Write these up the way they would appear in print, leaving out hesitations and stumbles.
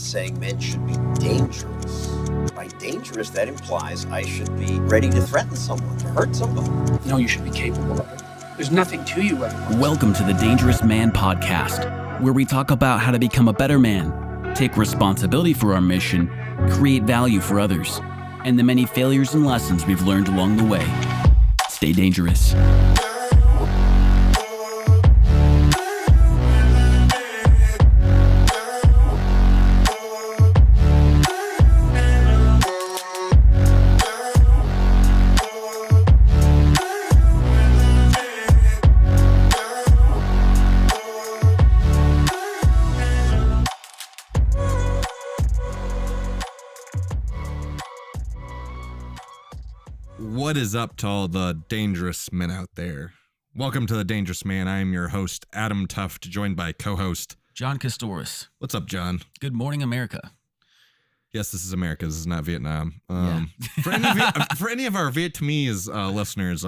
saying men should be dangerous. By dangerous, that implies I should be ready to threaten someone, to hurt somebody. No, you should be capable of it. There's nothing to you otherwise. Welcome to the Dangerous Man Podcast, where we talk about how to become a better man, take responsibility for our mission, create value for others, and the many failures and lessons we've learned along the way. Stay dangerous. What is up to all the dangerous men out there? Welcome to the Dangerous Man. I am your host, Adam Thooft, joined by co-host John Kostohris. What's up, John? Good morning, America. Yes, this is America. This is not Vietnam. Yeah. for any of our Vietnamese listeners,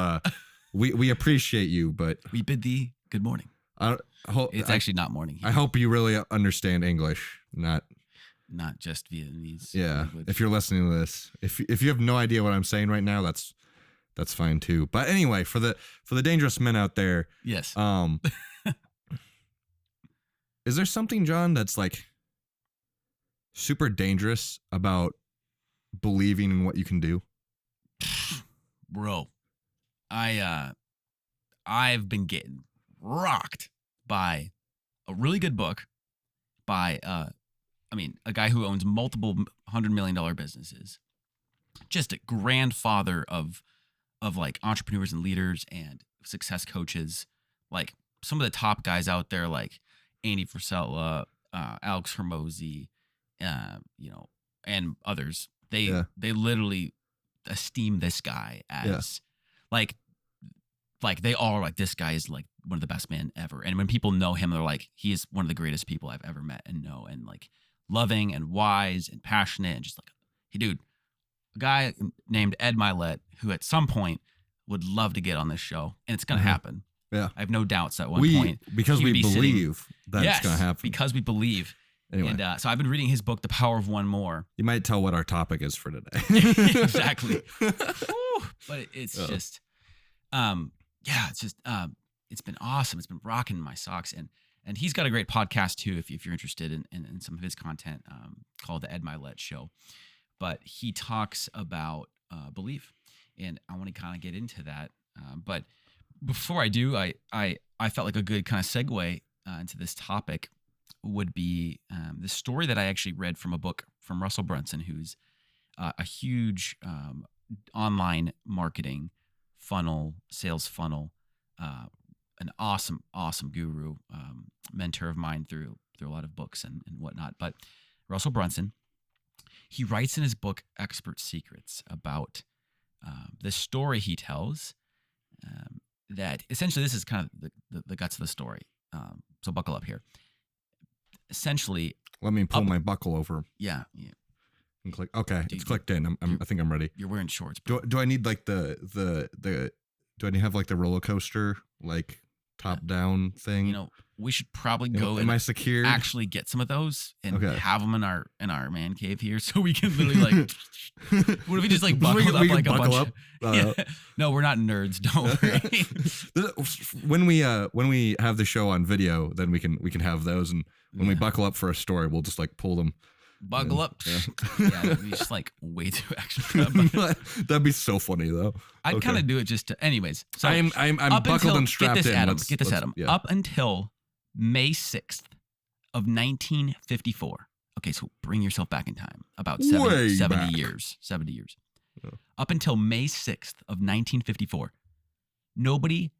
we appreciate you, but We bid thee good morning. It's actually not morning here. I hope you really understand English, not just Vietnamese. yeah. language. If you're listening to this, if you have no idea what I'm saying right now, that's fine too. But anyway, for the dangerous men out there, Yes. is there something, John, that's like super dangerous about believing in what you can do? Bro, I've been getting rocked by a really good book by a guy who owns multiple $100 million businesses, just a grandfather of like entrepreneurs and leaders and success coaches, like some of the top guys out there, like Andy Frisella, Alex Hormozy, and others. They literally esteem this guy as like they are like, this guy is like one of the best men ever. And when people know him, they're like, he is one of the greatest people I've ever met and know, and like loving and wise and passionate, and just like, hey, dude, a guy named Ed Milet, who at some point would love to get on this show, and it's going to happen. Yeah. I have no doubts at one point. Because we believe that it's going to happen. Because we believe. Anyway. And so I've been reading his book, The Power of One More. You might tell what our topic is for today. Exactly. But it's just, it's been awesome. It's been rocking my socks. And he's got a great podcast too, if you're interested in some of his content, called The Ed Milet Show. But he talks about belief, and I want to kind of get into that. But before I do, I felt like a good kind of segue into this topic would be the story that I actually read from a book from Russell Brunson, who's a huge online marketing sales funnel, an awesome guru, mentor of mine through a lot of books and whatnot. But Russell Brunson, he writes in his book Expert Secrets about this story he tells, that essentially, this is kind of the guts of the story. So buckle up here. Essentially, let me pull my buckle over. Yeah. And click. Okay, Dude, it's clicked in. I think I'm ready. You're wearing shorts, bro. Do I need like do I need to have like the roller coaster like top down thing? We should probably Am and I secured? actually get some of those and Okay. have them in our man cave here, so we can literally like. What if we just like buckle up we like a buckle bunch? up? Yeah. No, we're not nerds. Don't worry. When we have the show on video, then we can have those, and when we buckle up for a story, we'll just like pull them. Buckle up. Yeah, it'd be just like way too extra. That'd be so funny though. I'd kind of do it just to, anyways. So I'm buckled and strapped get this, in. Adam. Get this, Adam. Yeah. Up until May 6th of 1954. Okay, so bring yourself back in time. About 70 back. years. 70 years. Yeah. Up until May 6th of 1954, nobody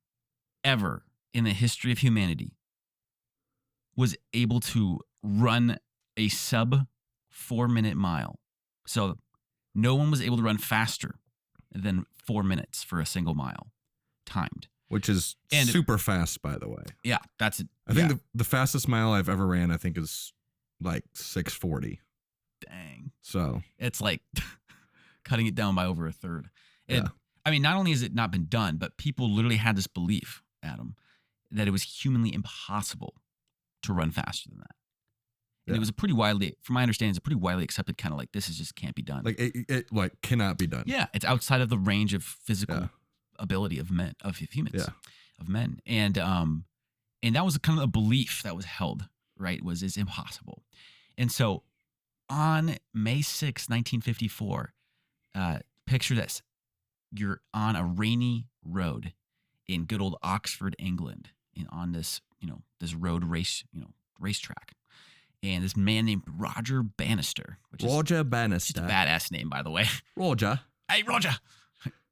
ever in the history of humanity was able to run a sub 4-minute mile. So no one was able to run faster than 4 minutes for a single mile timed. Which is super fast, by the way. Yeah, that's it. I think the fastest mile I've ever ran, I think, is like 6:40. Dang. So it's like cutting it down by over a third. Yeah. I mean, not only has it not been done, but people literally had this belief, Adam, that it was humanly impossible to run faster than that. And it was a pretty widely, from my understanding, it's a pretty widely accepted kind of like, this is just can't be done. Like it like cannot be done. Yeah, it's outside of the range of physical ability of men, of humans, of men. And that was kind of a belief that was held, right? Was it's impossible. And so on May 6, 1954, picture this. You're on a rainy road in good old Oxford, England, and on this, this road racetrack. And this man named Roger Bannister, which Roger is Bannister. a badass name, by the way. Roger. Hey, Roger,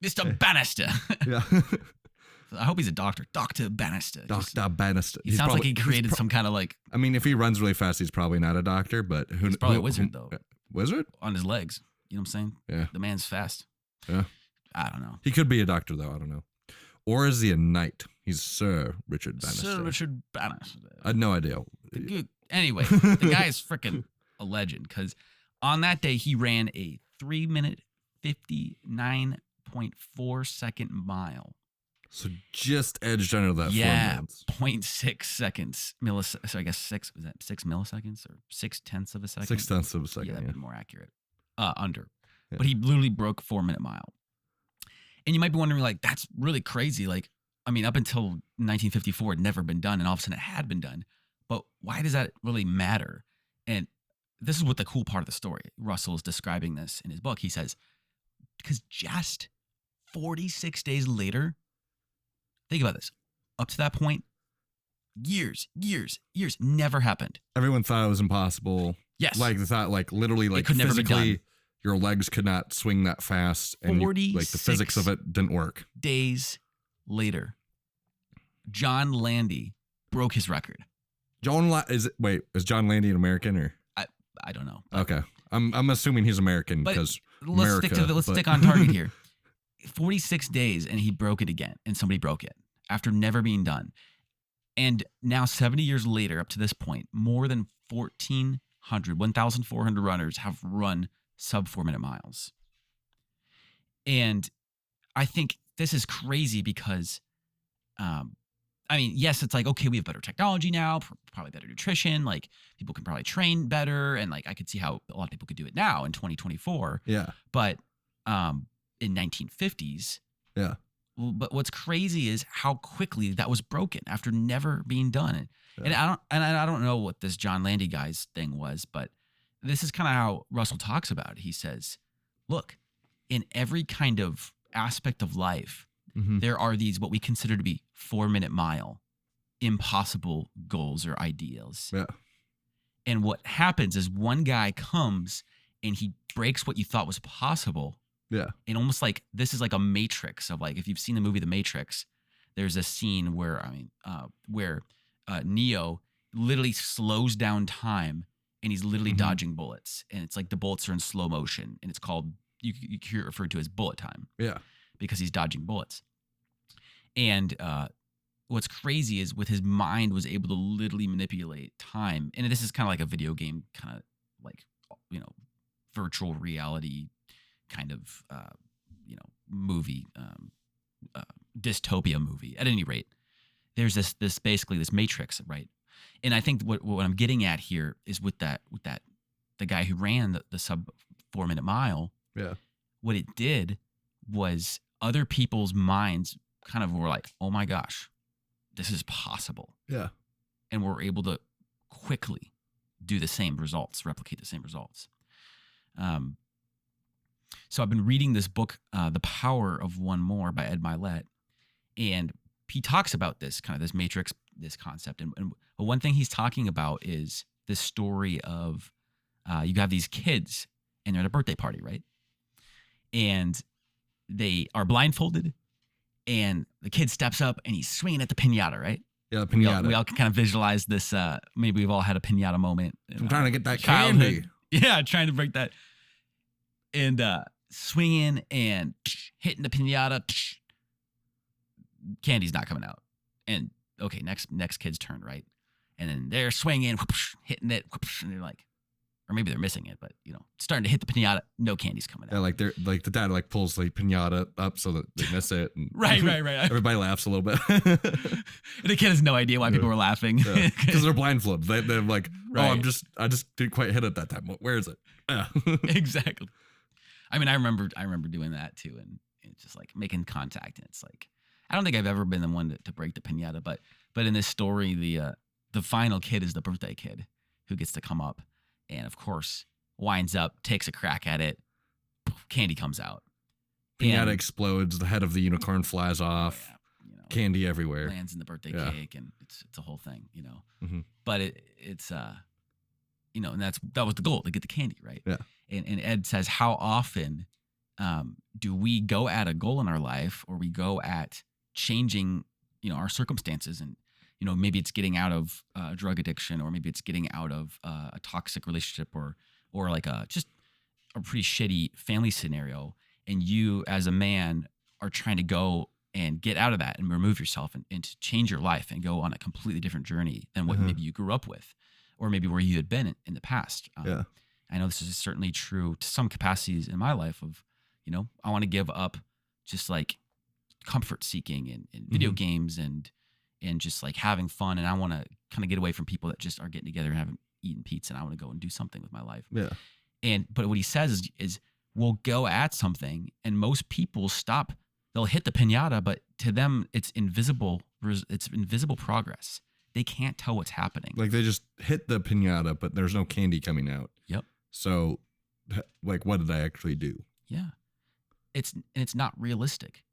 Mr. Bannister. Yeah. I hope he's a doctor. Dr. Bannister. Dr. Bannister. He sounds like he created some kind of like. I mean, if he runs really fast, he's probably not a doctor, but He's probably a wizard, though. Wizard? On his legs. You know what I'm saying? Yeah. The man's fast. Yeah. I don't know. He could be a doctor, though. I don't know. Or is he a knight? He's Sir Richard Bannister. Sir Richard Bannister. I had no idea. Anyway, the guy is freaking a legend because on that day, he ran a 3-minute, 59.4 second mile. So just edged under that 4 minutes. 0.6 seconds. So I guess 6 milliseconds or 0.6 of a second? 0.6 of a second. Yeah, that'd Yeah. be more accurate. Under. Yeah. But he literally broke a 4-minute mile. And you might be wondering, like, that's really crazy. Like, I mean, up until 1954, it had never been done, and all of a sudden it had been done. But why does that really matter? And this is what the cool part of the story. Russell is describing this in his book. He says, because just 46 days later, think about this. Up to that point, years, never happened. Everyone thought it was impossible. Yes. Like they thought, like literally, like could never be physically, done. your legs could not swing that fast, and like the physics of it didn't work. Days later, John Landy broke his record. Is John Landy an American or? I don't know. Okay, I'm assuming he's American because let's stick on target here. 46 days and he broke it again, and somebody broke it after never being done. And now 70 years later, up to this point, more than 1,400 runners have run sub 4-minute miles. And I think this is crazy because, I mean, yes, it's like, okay, we have better technology now, probably better nutrition. Like people can probably train better. And like, I could see how a lot of people could do it now in 2024. Yeah. But, in 1950s. Yeah. But what's crazy is how quickly that was broken after never being done. Yeah. And I don't know what this John Landy guy's thing was, but this is kind of how Russell talks about it. He says, look, in every kind of aspect of life, there are these what we consider to be 4-minute mile impossible goals or ideals. Yeah. And what happens is one guy comes and he breaks what you thought was possible. Yeah. And almost like this is like a matrix of like, if you've seen the movie The Matrix, there's a scene where, Neo literally slows down time and he's literally dodging bullets. And it's like the bullets are in slow motion and it's called, you can refer to as bullet time. Yeah. Because he's dodging bullets. And what's crazy is with his mind was able to literally manipulate time. And this is kind of like a video game, kind of like, virtual reality kind of, movie, dystopia movie. At any rate, there's this basically this matrix, right? And I think what I'm getting at here is with the guy who ran the sub 4-minute mile. Yeah. What it did was other people's minds kind of were like, oh my gosh, this is possible. Yeah. And we're able to quickly do the same results, replicate the same results. So I've been reading this book, The Power of One More by Ed Milet, and he talks about this kind of this matrix, this concept. And one thing he's talking about is this story of you have these kids and they're at a birthday party, right? And they are blindfolded and the kid steps up and he's swinging at the piñata, right? Yeah, piñata. We all can kind of visualize this. Maybe we've all had a piñata moment. I'm trying to get that childhood. candy. Yeah, trying to break that. And swinging and hitting the piñata. Candy's not coming out. And okay, next kid's turn, right? And then they're swinging, hitting it, and they're like, or maybe they're missing it, but starting to hit the pinata, no candy's coming out. Yeah, like they're like the dad like pulls the pinata up so that they miss it. And right. Everybody laughs a little bit. And the kid has no idea why people were laughing because they're blindfolded. They're like, right. I just didn't quite hit it that time. Where is it? Yeah. Exactly. I mean, I remember doing that too, and it's just like making contact, and it's like I don't think I've ever been the one to break the pinata, but in this story, the final kid is the birthday kid who gets to come up, and of course winds up, takes a crack at it, candy comes out, pinata explodes, the head of the unicorn flies off, candy everywhere, lands in the birthday cake, and it's a whole thing, Mm-hmm. But it's and that was the goal, to get the candy, right? Yeah. And Ed says, how often do we go at a goal in our life, or we go at changing, our circumstances, and maybe it's getting out of drug addiction, or maybe it's getting out of a toxic relationship, or like just a pretty shitty family scenario, and you as a man are trying to go and get out of that and remove yourself and to change your life and go on a completely different journey than what maybe you grew up with, or maybe where you had been in the past. I know this is certainly true to some capacities in my life of, I want to give up just like comfort seeking and video games and just like having fun. And I want to kind of get away from people that just are getting together and haven't eaten pizza, and I want to go and do something with my life. Yeah. But what he says is we'll go at something, and most people stop. They'll hit the pinata, but to them, it's invisible. It's invisible progress. They can't tell what's happening. Like they just hit the pinata, but there's no candy coming out. Yep. So, like, what did I actually do? Yeah. It's not realistic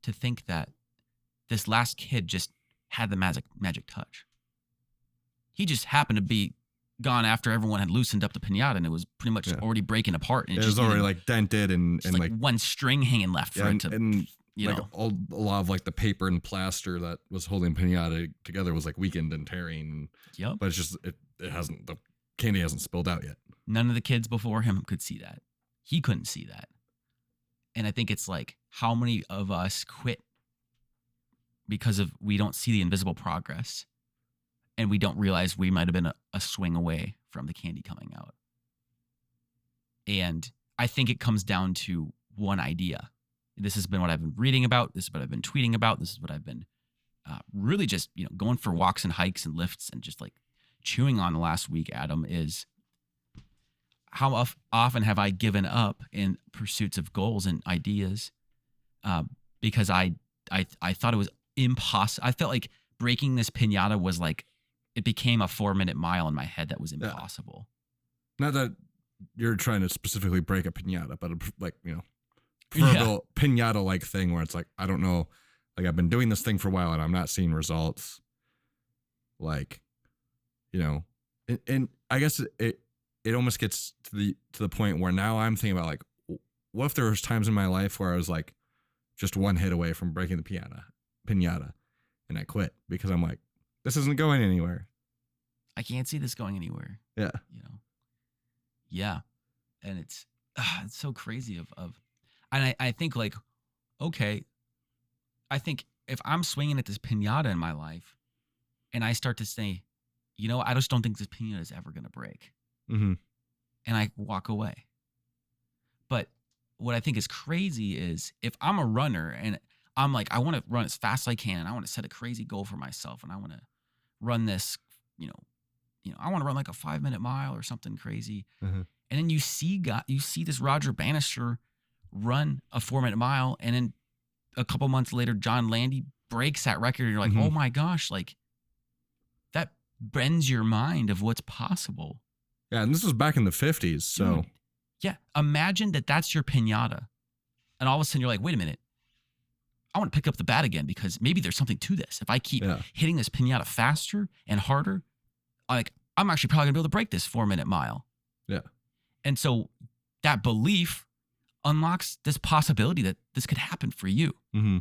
to think that this last kid just had the magic touch. He just happened to be gone after everyone had loosened up the pinata, and it was pretty much already breaking apart. And it was already like dented and like one string hanging left for it to, and like a lot of like the paper and plaster that was holding pinata together was like weakened and tearing. Yep. But it's just it hasn't, the candy hasn't spilled out yet. None of the kids before him could see that. He couldn't see that. And I think it's like, how many of us quit because of we don't see the invisible progress, and we don't realize we might have been a swing away from the candy coming out. And I think it comes down to one idea. This has been what I've been reading about. This is what I've been tweeting about. This is what I've been really just, going for walks and hikes and lifts and just like chewing on the last week, Adam, is how often have I given up in pursuits of goals and ideas because I thought it was impossible. I felt like breaking this pinata was like, it became a 4-minute mile in my head that was impossible. Not that you're trying to specifically break a pinata, but like, preferable pinata-like thing where it's like, I don't know, like I've been doing this thing for a while and I'm not seeing results. Like, and I guess it almost gets to the point where now I'm thinking about like, what if there was times in my life where I was like just one hit away from breaking the pinata and I quit because I'm like, this isn't going anywhere. I can't see this going anywhere. Yeah. Yeah. And it's so crazy and I think like, okay, I think if I'm swinging at this pinata in my life and I start to say, I just don't think this pinata is ever going to break. Mm-hmm. And I walk away. But what I think is crazy is if I'm a runner and I'm like, I want to run as fast as I can, and I want to set a crazy goal for myself, and I want to run this, I want to run like a 5-minute mile or something crazy. Mm-hmm. And then you see this Roger Bannister run a 4-minute mile, and then a couple months later, John Landy breaks that record, and you're like, oh my gosh, like that bends your mind of what's possible. Yeah, and this was back in the 50s, so. Dude, yeah, imagine that's your pinata. And all of a sudden you're like, wait a minute. I want to pick up the bat again because maybe there's something to this. If I keep hitting this pinata faster and harder, like I'm actually probably going to be able to break this 4-minute mile. Yeah. And so that belief unlocks this possibility that this could happen for you. Mm-hmm.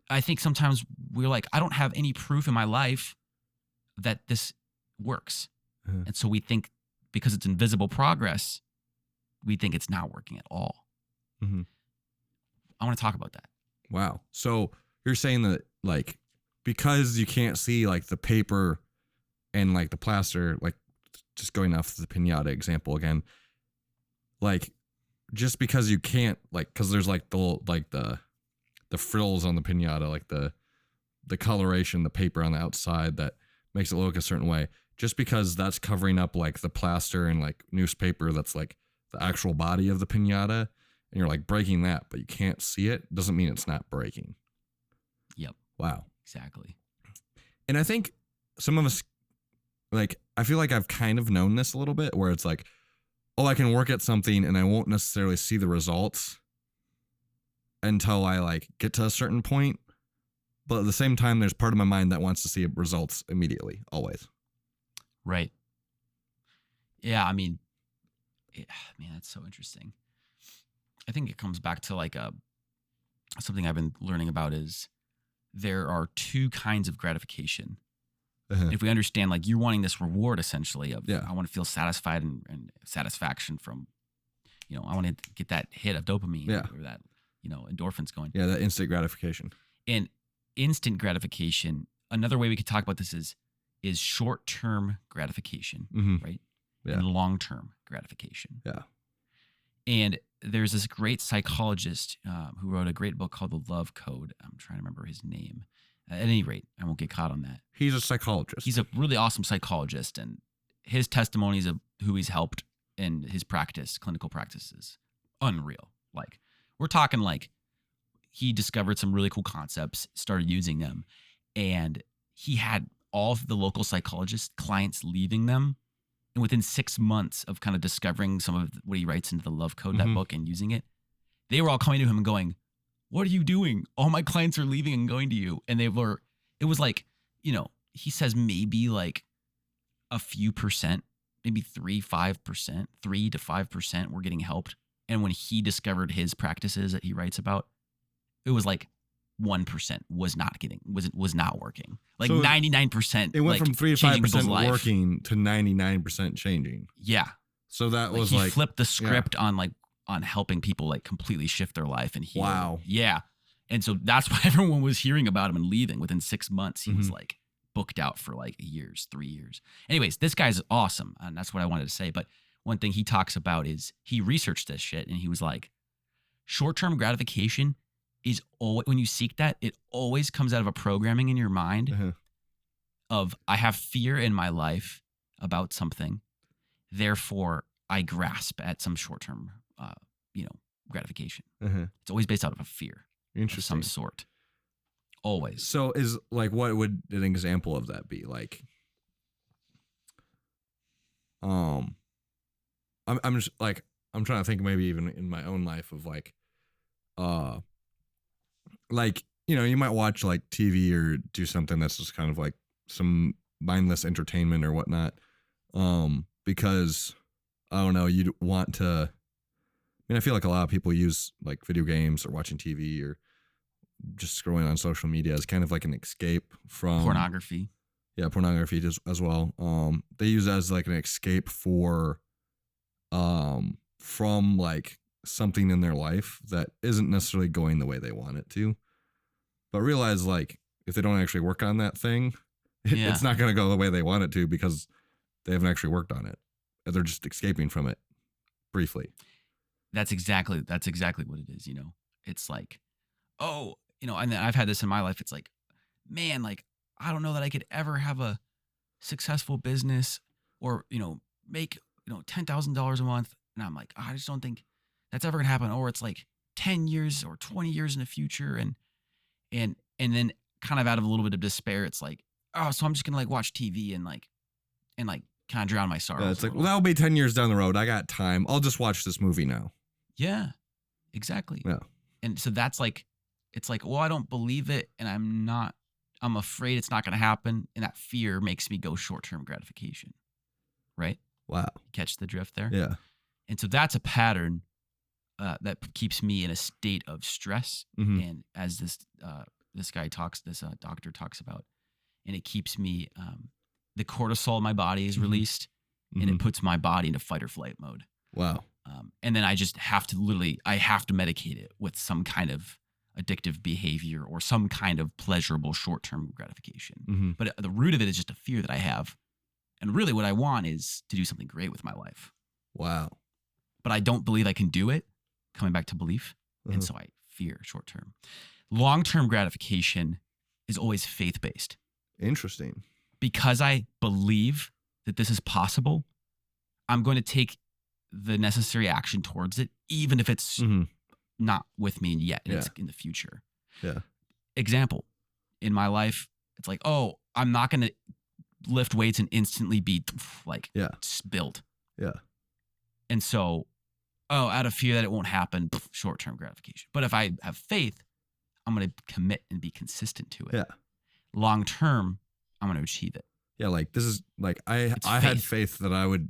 I think sometimes we're like, I don't have any proof in my life that this works. Mm-hmm. And so we think because it's invisible progress, we think it's not working at all. Mm-hmm. I want to talk about that. Wow. So you're saying that like, because you can't see like the paper and like the plaster, like just going off the pinata example again, like just because you can't like, because there's like the frills on the pinata, like the coloration, the paper on the outside that makes it look a certain way. Just because that's covering up like the plaster and like newspaper that's like the actual body of the pinata, and you're like breaking that, but you can't see it, doesn't mean it's not breaking. Yep. Wow. Exactly. And I think some of us, like, I feel like I've kind of known this a little bit, where it's like, oh, I can work at something and I won't necessarily see the results until I like get to a certain point. But at the same time, there's part of my mind that wants to see results immediately, always. Right. Yeah, I mean, man, that's so interesting. I think it comes back to like something I've been learning about is there are two kinds of gratification. Uh-huh. If we understand, like, you're wanting this reward essentially of, Yeah. I want to feel satisfied and satisfaction from, I want to get that hit of dopamine or that, endorphins going. Yeah, that instant gratification. And instant gratification, another way we could talk about this is short-term gratification, right? Yeah. And long-term gratification. Yeah. And there's this great psychologist who wrote a great book called The Love Code. I'm trying to remember his name. At any rate, I won't get caught on that. He's a psychologist. He's a really awesome psychologist, and his testimonies of who he's helped in his practice, clinical practices, unreal. Like, we're talking like he discovered some really cool concepts, started using them, and he had all of the local psychologist clients leaving them. And within 6 months of kind of discovering some of what he writes into the Love Code, that book, and using it, they were all coming to him and going, "What are you doing? All my clients are leaving and going to you." And it was like, he says maybe like a few percent, maybe 3 to 5% were getting helped. And when he discovered his practices that he writes about, it was like 1% was not working. Like, so 99%. It went from 3 to 5% working to 99% changing. Yeah. So that was he like, flipped the script on helping people like completely shift their life and heal. Wow. Yeah. And so that's why everyone was hearing about him and leaving. Within 6 months, he was like booked out for like 3 years. Anyways, this guy's awesome. And that's what I wanted to say. But one thing he talks about is he researched this shit and he was like, short-term gratification is always, when you seek that, it always comes out of a programming in your mind of, I have fear in my life about something. Therefore, I grasp at some short-term, gratification. It's always based out of a fear of some sort. Always. So is like, what would an example of that be? Like, I'm just like, I'm trying to think maybe even in my own life of like, you might watch like TV or do something that's just kind of like some mindless entertainment or whatnot. Because I don't know, you'd want to, I feel like a lot of people use like video games or watching TV or just scrolling on social media as kind of like an escape from pornography. Yeah, pornography as well. They use it as like an escape from like something in their life that isn't necessarily going the way they want it to. But realize like if they don't actually work on that thing, it's not going to go the way they want it to because they haven't actually worked on it. They're just escaping from it briefly. That's exactly what it is. It's like, and then I've had this in my life. It's like, man, like, I don't know that I could ever have a successful business or, make, $10,000 a month. And I'm like, I just don't think that's ever gonna happen. Or it's like 10 years or 20 years in the future. And then kind of out of a little bit of despair, it's like, oh, so I'm just gonna like watch TV and kind of drown my sorrows. Yeah, it's like, well, that'll be 10 years down the road. I got time. I'll just watch this movie now. Yeah, exactly. Yeah. And so that's like, it's like, well, I don't believe it. And I'm afraid it's not going to happen. And that fear makes me go short-term gratification. Right? Wow. Catch the drift there? Yeah. And so that's a pattern that keeps me in a state of stress. And as this guy talks, this doctor talks about, and it keeps me, the cortisol in my body is released and it puts my body into fight or flight mode. Wow. And then I just have to medicate it with some kind of addictive behavior or some kind of pleasurable short-term gratification. But the root of it is just a fear that I have And really what I want is to do something great with my life. Wow. But I don't believe I can do it, coming back to belief. And so I fear short term. Long term gratification is always faith based. Interesting. Because I believe that this is possible, I'm going to take the necessary action towards it, even if it's not with me yet and it's in the future. Yeah. Example, in my life, it's like, oh, I'm not going to lift weights and instantly be like built. Yeah. And so, out of fear that it won't happen, short-term gratification. But if I have faith, I'm going to commit and be consistent to it. Yeah. Long-term, I'm going to achieve it. Yeah. Like this is like, I had faith that I would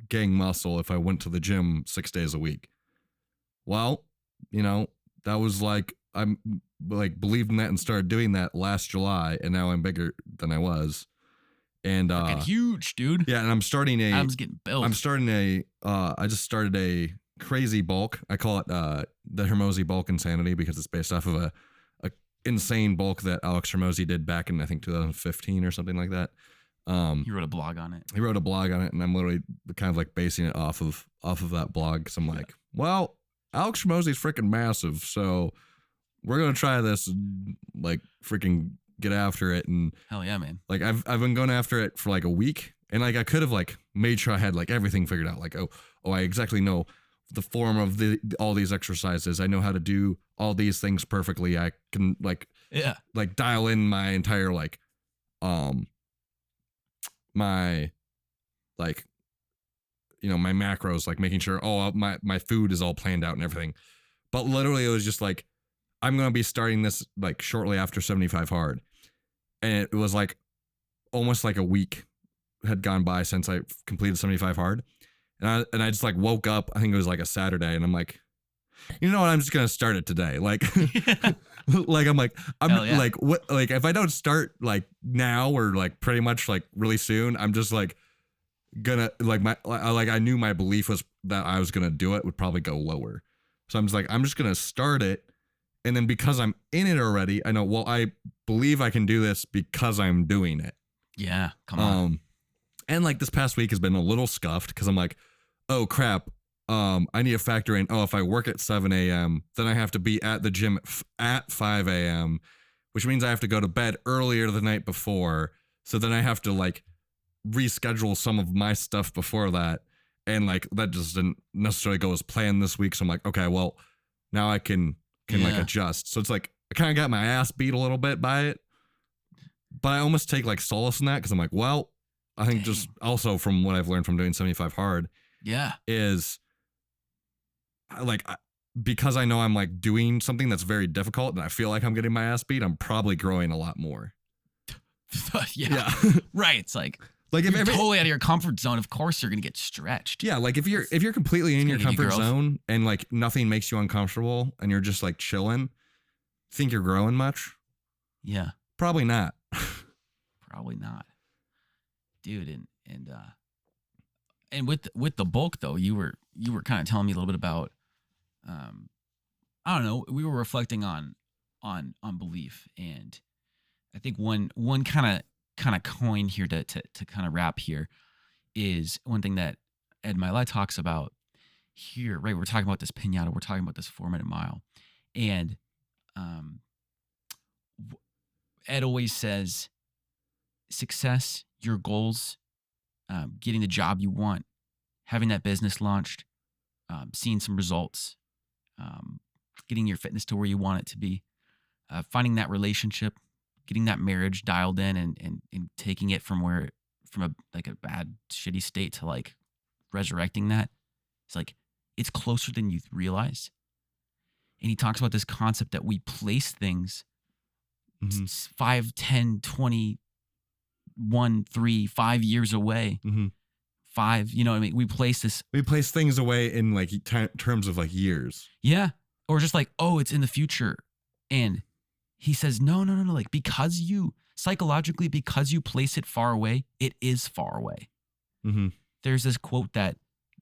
gain muscle if I went to the gym 6 days a week. Well, that was like, I'm like believed in that and started doing that last July, and now I'm bigger than I was. And getting huge, dude. Yeah, and I'm starting Adam's getting built. I just started a crazy bulk. I call it the Hormozy Bulk Insanity because it's based off of a insane bulk that Alex Hormozy did back in I think 2015 or something like that. He wrote a blog on it. He wrote a blog on it, and I'm literally kind of like basing it off of that blog. So I'm like, well, Alex Hormozy's freaking massive, so we're gonna try this, and, like freaking get after it. And hell yeah, man. Like I've been going after it for like a week, and like I could have like made sure I had like everything figured out. Like I exactly know the form of all these exercises. I know how to do all these things perfectly. I can like dial in my entire like my like my macros, like making sure my food is all planned out and everything. But literally it was just like, I'm going to be starting this like shortly after 75 hard. And it was like almost like a week had gone by since I completed 75 hard. And I just like woke up, I think it was like a Saturday, and I'm like, you know what, I'm just going to start it today. Like, like I'm like, what, like if I don't start like now or like pretty much like really soon, I'm just like gonna like I knew my belief was that I was going to do it would probably go lower. So I'm just going to start it. And then because I'm in it already, I know, well, I believe I can do this because I'm doing it. Yeah, come on. And like this past week has been a little scuffed because I'm like, oh crap, I need to factor in, if I work at 7 a.m., then I have to be at the gym at 5 a.m., which means I have to go to bed earlier the night before. So then I have to like reschedule some of my stuff before that. And like that just didn't necessarily go as planned this week. So I'm like, okay, well, now I can like adjust. So it's like I kind of got my ass beat a little bit by it, but I almost take like solace in that because I'm like, well, I think just also from what I've learned from doing 75 hard is like, because I know I'm like doing something that's very difficult and I feel like I'm getting my ass beat, I'm probably growing a lot more. Yeah. Right. It's like if you're totally out of your comfort zone, of course you're gonna get stretched. Yeah, like if you're completely in your comfort zone and like nothing makes you uncomfortable and you're just like chilling, think you're growing much? Yeah. Probably not. Probably not. Dude, and with the bulk though, you were kind of telling me a little bit about I don't know, we were reflecting on belief, and I think one kind of coin here to kind of wrap here is one thing that Ed Milet talks about here, right? We're talking about this pinata, we're talking about this 4-minute mile, and Ed always says success, your goals, getting the job you want, having that business launched, seeing some results, getting your fitness to where you want it to be, finding that relationship, getting that marriage dialed in and taking it from a bad, shitty state to like resurrecting that. It's like, it's closer than you realize. And he talks about this concept that we place things 5, 10, 20, 1, 3, 5 years away. 5, you know what I mean? We place things away in like terms of like years. Yeah. Or just like, oh, it's in the future. And he says, no. Like, because you psychologically, because you place it far away, it is far away. There's this quote that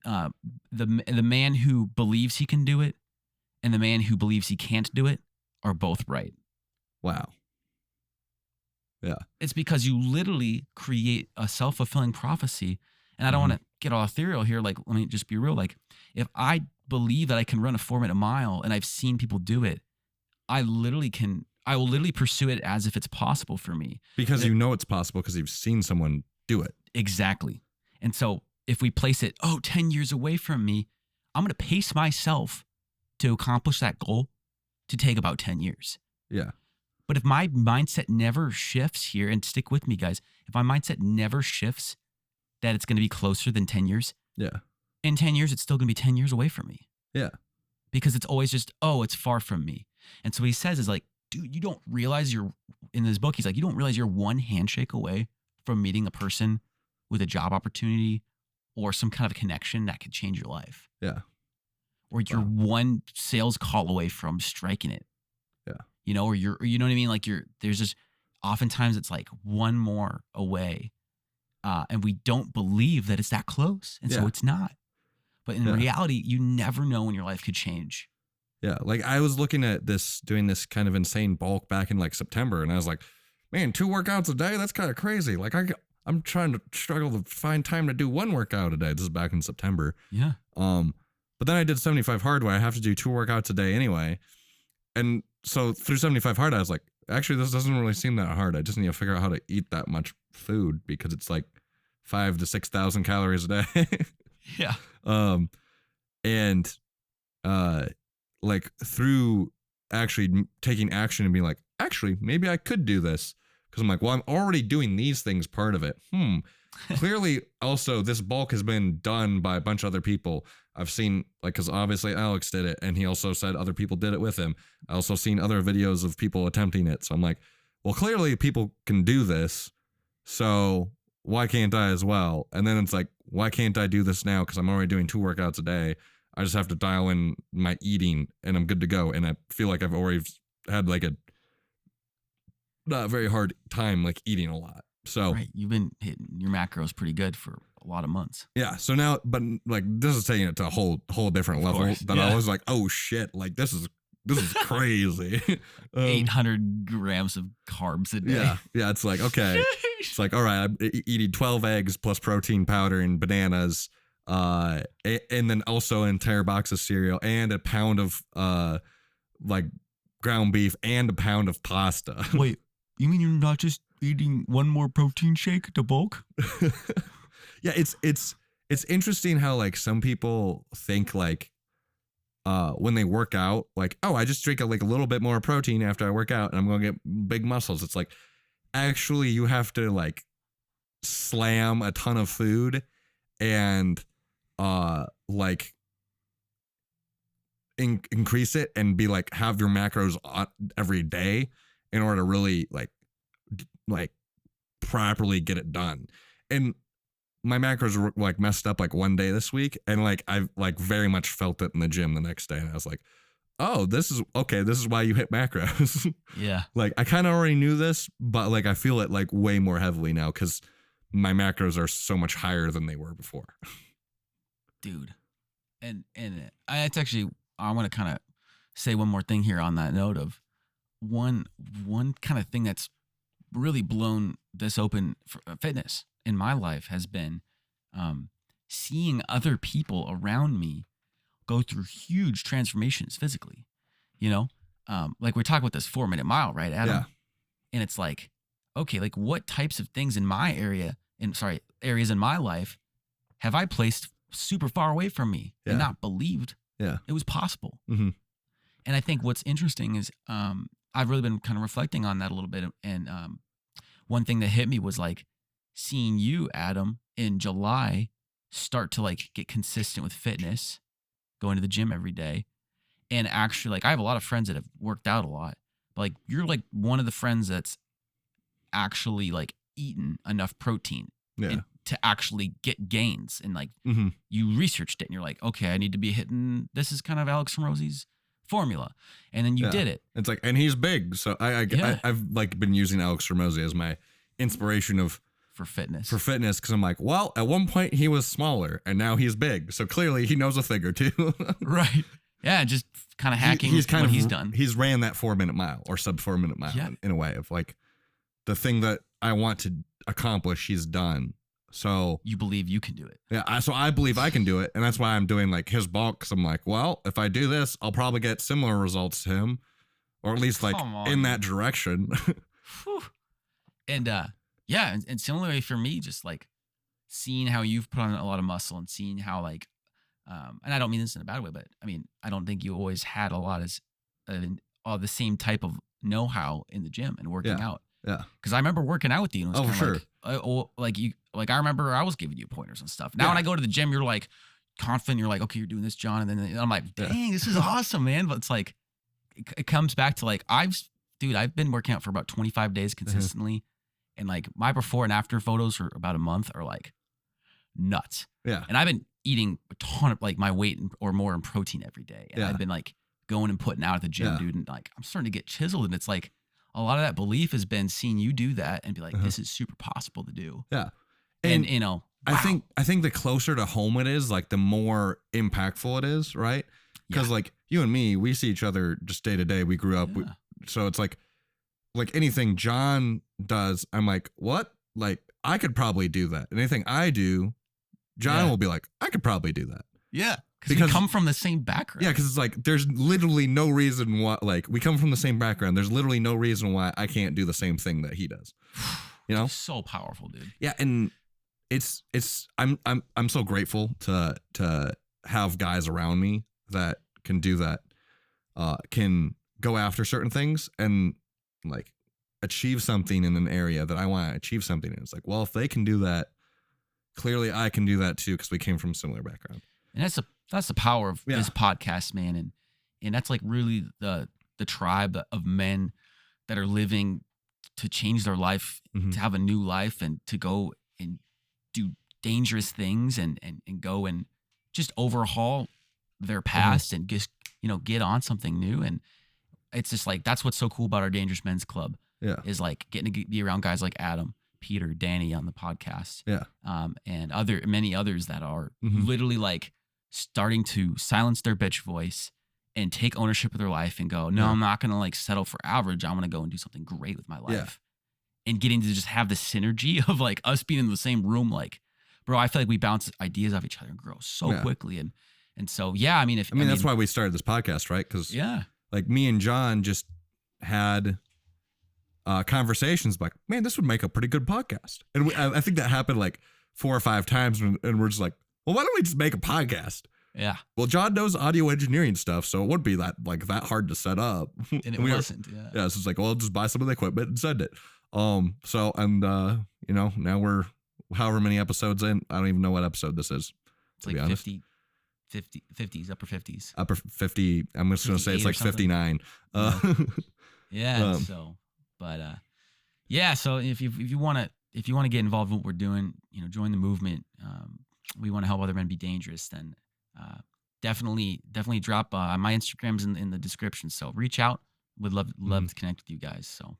the man who believes he can do it and the man who believes he can't do it are both right. Wow. Yeah. It's because you literally create a self-fulfilling prophecy. And I don't want to get all ethereal here. Like, let me just be real. Like, if I believe that I can run a 4-minute mile and I've seen people do it, I will literally pursue it as if it's possible for me. Because you know it's possible because you've seen someone do it. Exactly. And so if we place it, 10 years away from me, I'm going to pace myself to accomplish that goal to take about 10 years. Yeah. But if my mindset never shifts here, and stick with me, guys, if my mindset never shifts that it's going to be closer than 10 years, Yeah. in 10 years, it's still going to be 10 years away from me. Yeah. Because it's always just, it's far from me. And so he says is like, dude, you don't realize in this book, he's like, you don't realize you're one handshake away from meeting a person with a job opportunity or some kind of connection that could change your life. Yeah. Or you're one sales call away from striking it. Yeah. You know, or you know what I mean? Like there's just, oftentimes it's like one more away. And we don't believe that it's that close. And so it's not. But in reality, you never know when your life could change. Yeah. Like I was looking at doing this kind of insane bulk back in like September. And I was like, man, 2 workouts a day? That's kind of crazy. Like I'm trying to struggle to find time to do 1 workout a day. This is back in September. Yeah. But then I did 75 hard where I have to do 2 workouts a day anyway. And so through 75 hard, I was like, actually, this doesn't really seem that hard. I just need to figure out how to eat that much food because it's like 5,000 to 6,000 calories a day. Yeah. And like through actually taking action and being like, actually, maybe I could do this. Because I'm like, well, I'm already doing these things part of it. Clearly, also, this bulk has been done by a bunch of other people. I've seen, like, because obviously Alex did it, and he also said other people did it with him. I also seen other videos of people attempting it. So I'm like, well, clearly people can do this. So why can't I as well? And then it's like, why can't I do this now? Because I'm already doing 2 workouts a day. I just have to dial in my eating, and I'm good to go. And I feel like I've already had like a not very hard time like eating a lot. So right, you've been hitting your macros pretty good for a lot of months. Yeah. So now, but like this is taking it to a whole different level. That I was like, oh shit, like this is crazy. 800 grams of carbs a day. Yeah. It's like, okay. It's like, all right, I'm eating 12 eggs plus protein powder and bananas. And then also an entire box of cereal and a pound of like ground beef and a pound of pasta. Wait, you mean you're not just eating 1 more protein shake to bulk? Yeah, it's interesting how like some people think like when they work out, like, oh, I just drink a little bit more protein after I work out and I'm gonna get big muscles. It's like actually you have to like slam a ton of food and like increase it and be like have your macros every day in order to really like properly get it done. And my macros were like messed up like one day this week, and like I've like very much felt it in the gym the next day, and I was like, oh, this is okay, this is why you hit macros. Yeah. Like I kind of already knew this, but like I feel it like way more heavily now because my macros are so much higher than they were before. Dude. And it's actually, I want to kind of say one more thing here on that note of one kind of thing that's really blown this open for fitness in my life has been seeing other people around me go through huge transformations physically, you know, like we're talking about this 4-minute mile, right, Adam? Yeah. And it's like, okay, like what types of things in my areas in my life have I placed super far away from me and not believed it was possible. Mm-hmm. And I think what's interesting is I've really been kind of reflecting on that a little bit. And one thing that hit me was like seeing you, Adam, in July start to like get consistent with fitness, going to the gym every day. And actually, like I have a lot of friends that have worked out a lot, but like you're like one of the friends that's actually like eaten enough protein to actually get gains. And like you researched it and you're like, okay, I need to be hitting, this is kind of Alex Hormozi's formula. And then you did it. It's like, and he's big. So I've like been using Alex Hormozi as my inspiration for fitness. Cause I'm like, well, at one point he was smaller and now he's big. So clearly he knows a thing or two. Right. Yeah. Just kind of hacking he's he's done. He's ran that 4-minute mile or sub 4-minute mile in a way of like the thing that I want to accomplish, he's done. So You believe you can do it. yeah, so I believe I can do it, and that's why I'm doing like his bulk. Cause I'm like, well, if I do this, I'll probably get similar results to him, or at least like Come on, in that man. direction. Whew. And yeah, and similarly for me, just like seeing how you've put on a lot of muscle and seeing how like, and I don't mean this in a bad way, but I mean I don't think you always had a lot all the same type of know-how in the gym and working out. Yeah. Because I remember working out with you, and it was Oh, for sure. Like I remember I was giving you pointers and stuff. Now when I go to the gym, you're like confident. You're like, okay, you're doing this, John, and then I'm like, dang, this is awesome, man. But it's like it comes back to like I've been working out for about 25 days consistently, and like my before and after photos for about a month are like nuts. Yeah. And I've been eating a ton of like my weight or more in protein every day, and I've been like going and putting out at the gym, dude, and like I'm starting to get chiseled, and it's like. A lot of that belief has been seeing you do that and be like, this is super possible to do. Yeah. And you know, wow. I think the closer to home it is, like the more impactful it is, right? Because like you and me, we see each other just day to day. We grew up. So it's like anything John does, I'm like, what? Like I could probably do that. Anything I do, John will be like, I could probably do that. Yeah. Because we come from the same background. Yeah, because it's like there's literally no reason why. Like we come from the same background. There's literally no reason why I can't do the same thing that he does. You know, so powerful, dude. Yeah, and I'm so grateful to have guys around me that can do that, can go after certain things and like achieve something in an area that I want to achieve something in. It's like, well, if they can do that, clearly I can do that too because we came from a similar background. And that's the power of this podcast, man. And that's like really the tribe of men that are living to change their life, to have a new life, and to go and do dangerous things and go and just overhaul their past and just, you know, get on something new. And it's just like, that's what's so cool about our Dangerous Men's Club is like getting to be around guys like Adam, Peter, Danny on the podcast. Yeah. And many others that are literally like starting to silence their bitch voice and take ownership of their life and go, no, I'm not going to like settle for average. I'm going to go and do something great with my life. And getting to just have the synergy of like us being in the same room. Like, bro, I feel like we bounce ideas off each other and grow so quickly. And so, yeah, I mean, that's why we started this podcast, right? Because like me and John just had conversations like, man, this would make a pretty good podcast. And I think that happened like 4 or 5 times and we're just like, well, why don't we just make a podcast? Yeah. Well, John knows audio engineering stuff, so it wouldn't be that hard to set up. And it wasn't. Yeah. So it's like, well, just buy some of the equipment and send it. So you know, now we're however many episodes in. I don't even know what episode this is. It's like 50s, upper 50s. Upper 50. I'm just gonna say it's like 59. Yeah. So if you want to get involved in what we're doing, you know, join the movement. We want to help other men be dangerous. Then definitely drop my Instagram's in the description. So reach out. Would love to connect with you guys. So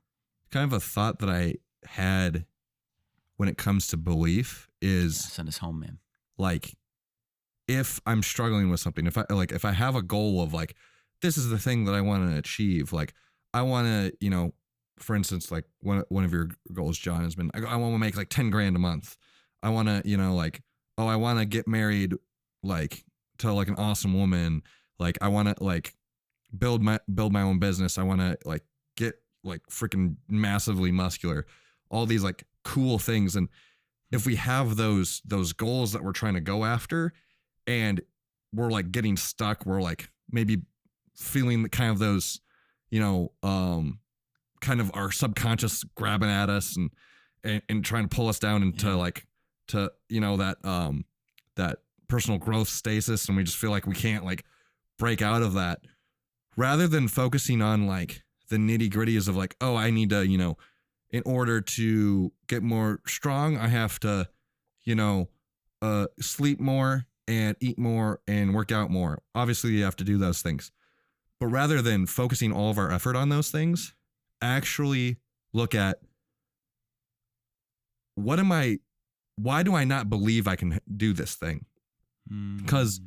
kind of a thought that I had when it comes to belief is send us home, man. Like if I'm struggling with something, if I have a goal of like, this is the thing that I want to achieve. Like I want to, you know, for instance, like one of your goals, John, has been, I want to make like 10 grand a month. I want to, you know, like, oh, I want to get married, like to like an awesome woman. Like I want to like build my own business. I want to like get like freaking massively muscular, all these like cool things. And if we have those goals that we're trying to go after and we're like getting stuck, we're like maybe feeling the kind of those, you know, kind of our subconscious grabbing at us and trying to pull us down into like, to, you know, that personal growth stasis. And we just feel like we can't like break out of that, rather than focusing on like the nitty gritties of like, oh, I need to, you know, in order to get more strong, I have to, you know, sleep more and eat more and work out more. Obviously you have to do those things, but rather than focusing all of our effort on those things, actually look at why do I not believe I can do this thing? Because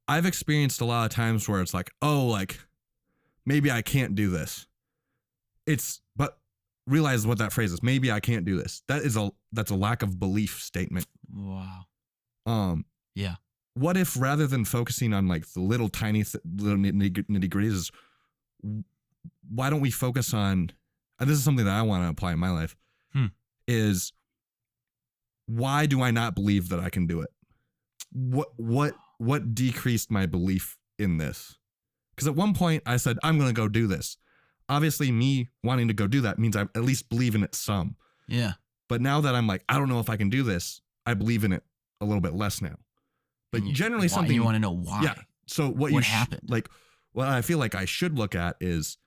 I've experienced a lot of times where it's like, oh, like maybe I can't do this. But realize what that phrase is. Maybe I can't do this. That's a lack of belief statement. Wow. Yeah. What if rather than focusing on like the little tiny little nitty gritties, is why don't we focus on, and this is something that I want to apply in my life, is why do I not believe that I can do it? What decreased my belief in this? Because at one point I said, I'm going to go do this. Obviously me wanting to go do that means I at least believe in it some. Yeah. But now that I'm like, I don't know if I can do this, I believe in it a little bit less now. But generally something you want to know why. Yeah. So what happened? Like what I feel like I should look at is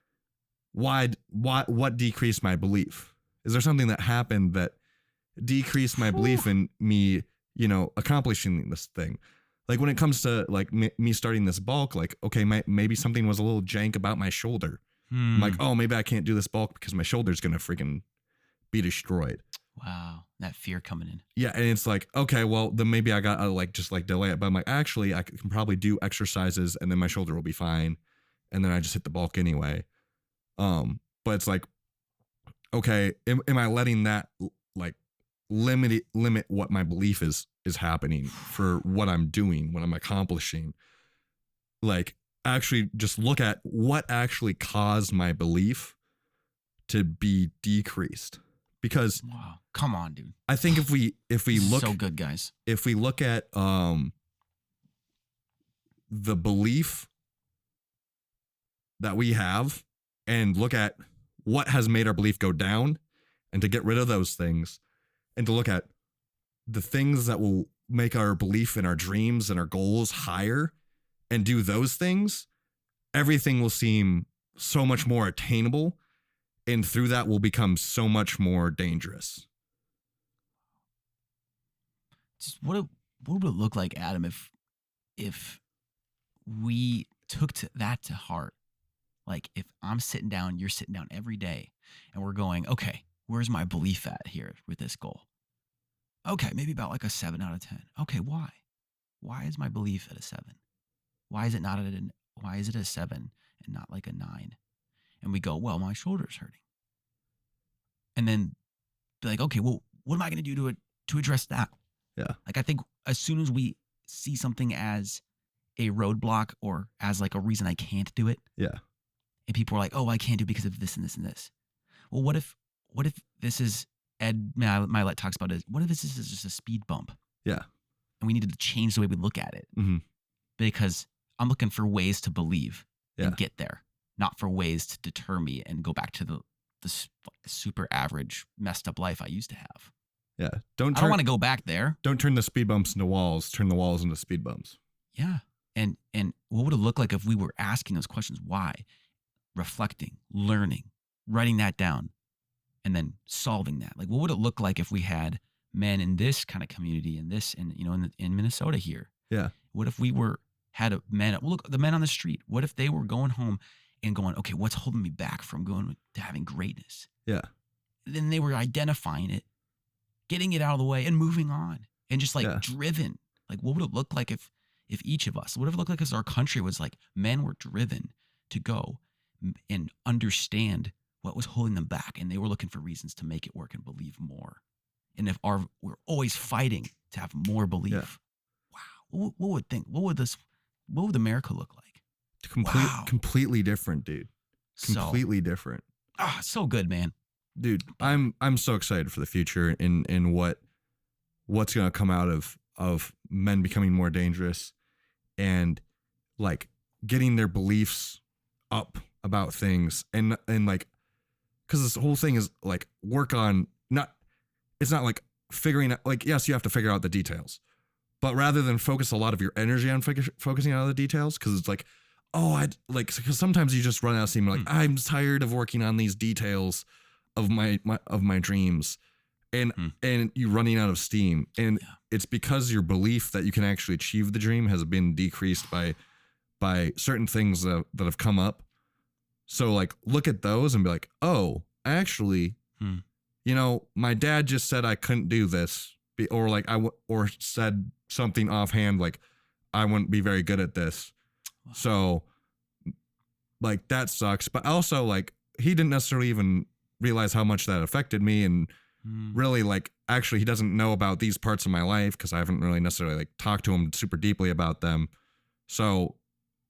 what decreased my belief? Is there something that happened that decreased my belief in me, accomplishing this thing? Like when it comes to like me starting this bulk, like, okay, maybe something was a little jank about my shoulder. I'm like, oh, maybe I can't do this bulk because my shoulder's going to freaking be destroyed. Wow. That fear coming in. Yeah. And it's like, okay, well then maybe I got to just delay it. But I'm like, actually I can probably do exercises and then my shoulder will be fine. And then I just hit the bulk anyway. But it's like, okay, am I letting that like limit what my belief is happening for what I'm doing, what I'm accomplishing? Like actually just look at what actually caused my belief to be decreased. Because wow, come on, dude. I think if we look, so good, guys. If we look at the belief that we have and look at what has made our belief go down and to get rid of those things and to look at the things that will make our belief in our dreams and our goals higher and do those things, everything will seem so much more attainable. And through that will become so much more dangerous. Just what would it look like, Adam, if we took that to heart? Like if I'm sitting down, you're sitting down every day and we're going, okay, where's my belief at here with this goal? Okay, maybe about like a 7 out of 10. Okay, why? Why is my belief at a 7? Why is it a 7 and not like a 9? And we go, well, my shoulder's hurting. And then be like, okay, well, what am I going to do to address that? Yeah. Like, I think as soon as we see something as a roadblock or as like a reason I can't do it. Yeah. And people are like, oh, I can't do it because of this and this and this. Well, what if this is, Ed Milet talks about it, what if this is just a speed bump? Yeah. And we needed to change the way we look at it. Mm-hmm. Because I'm looking for ways to believe Yeah. and get there, not for ways to deter me and go back to the super average messed up life I used to have. Yeah. I don't want to go back there. Don't turn the speed bumps into walls. Turn the walls into speed bumps. Yeah. And what would it look like if we were asking those questions? Why? Reflecting, learning, writing that down, and then solving that. Like, what would it look like if we had men in this kind of community, in Minnesota here? Yeah. What if we had the men on the street? What if they were going home and going, okay, what's holding me back from going to having greatness? Yeah. Then they were identifying it, getting it out of the way, and moving on, and just driven. Like, what would it look like if each of us, what would it look like if our country was like men were driven to go and understand what was holding them back, and they were looking for reasons to make it work and believe more. And if we're always fighting to have more belief, wow, what would America look like? Completely different, dude. Completely different. So good, man. Dude, I'm so excited for the future and what's gonna come out of men becoming more dangerous and like getting their beliefs up about things and like, because this whole thing is like it's not like figuring out, like, yes, you have to figure out the details, but rather than focus a lot of your energy on focusing on the details, because it's like, because sometimes you just run out of steam, like, I'm tired of working on these details of my dreams, and you running out of steam, and it's because your belief that you can actually achieve the dream has been decreased by certain things that have come up. So like, look at those and be like, oh, actually, my dad just said I couldn't do this, or like or said something offhand like I wouldn't be very good at this. So like, that sucks. But also, like, he didn't necessarily even realize how much that affected me. And really, like, actually, he doesn't know about these parts of my life because I haven't really necessarily like talked to him super deeply about them. So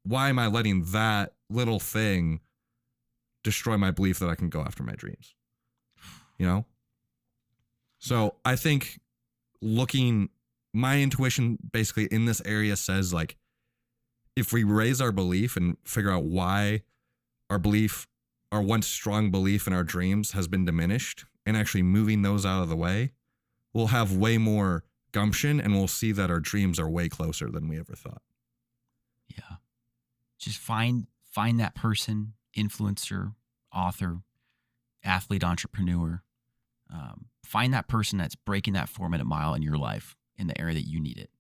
why am I letting that little thing destroy my belief that I can go after my dreams? You know? So I think my intuition basically in this area says, like, if we raise our belief and figure out why our once strong belief in our dreams has been diminished, and actually moving those out of the way, we'll have way more gumption, and we'll see that our dreams are way closer than we ever thought. Yeah. Just find that person, influencer, author, athlete, entrepreneur. Find that person that's breaking that 4-minute mile in your life in the area that you need it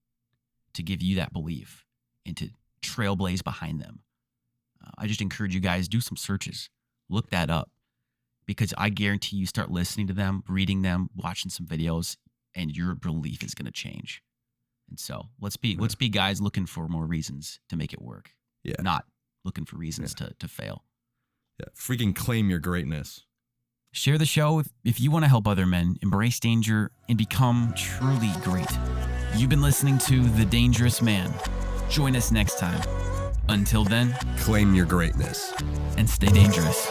to give you that belief and to trailblaze behind them. I just encourage you guys, do some searches, look that up, because I guarantee you start listening to them, reading them, watching some videos, and your belief is going to change. And so let's be guys looking for more reasons to make it work. Yeah. Not looking for reasons to fail. Yeah. Freaking claim your greatness. Share the show if you want to help other men embrace danger and become truly great. You've been listening to The Dangerous Man. Join us next time. Until then, claim your greatness and stay dangerous.